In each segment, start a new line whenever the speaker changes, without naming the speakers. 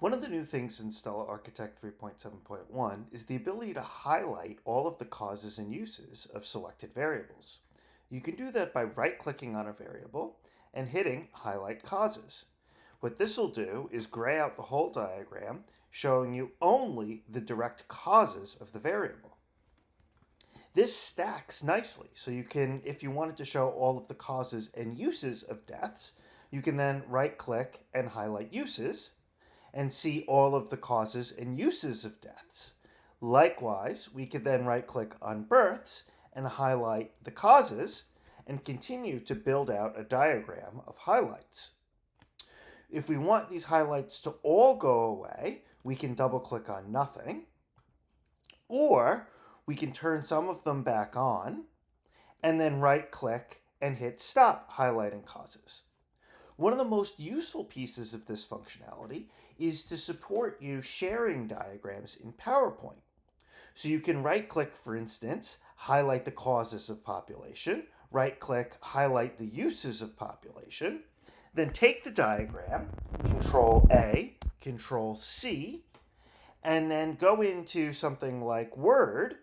One of the new things in Stella Architect 3.7.1 is the ability to highlight all of the causes and uses of selected variables. You can do that by right-clicking on a variable and hitting Highlight Causes. What this will do is gray out the whole diagram, showing you only the direct causes of the variable. This stacks nicely, so you can, if you wanted to show all of the causes and uses of deaths, you can then right-click and highlight Uses, and see all of the causes and uses of deaths. Likewise, we could then right-click on births and highlight the causes and continue to build out a diagram of highlights. If we want these highlights to all go away, we can double-click on nothing, or we can turn some of them back on and then right-click and hit Stop Highlighting Causes. One of the most useful pieces of this functionality is to support you sharing diagrams in PowerPoint. So you can right-click, for instance, highlight the causes of population, right-click, highlight the uses of population, then take the diagram, Control A, Control C, and then go into something like Word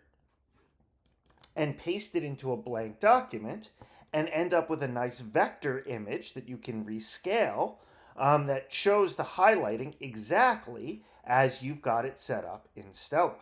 and paste it into a blank document and end up with a nice vector image that you can rescale that shows the highlighting exactly as you've got it set up in Stella.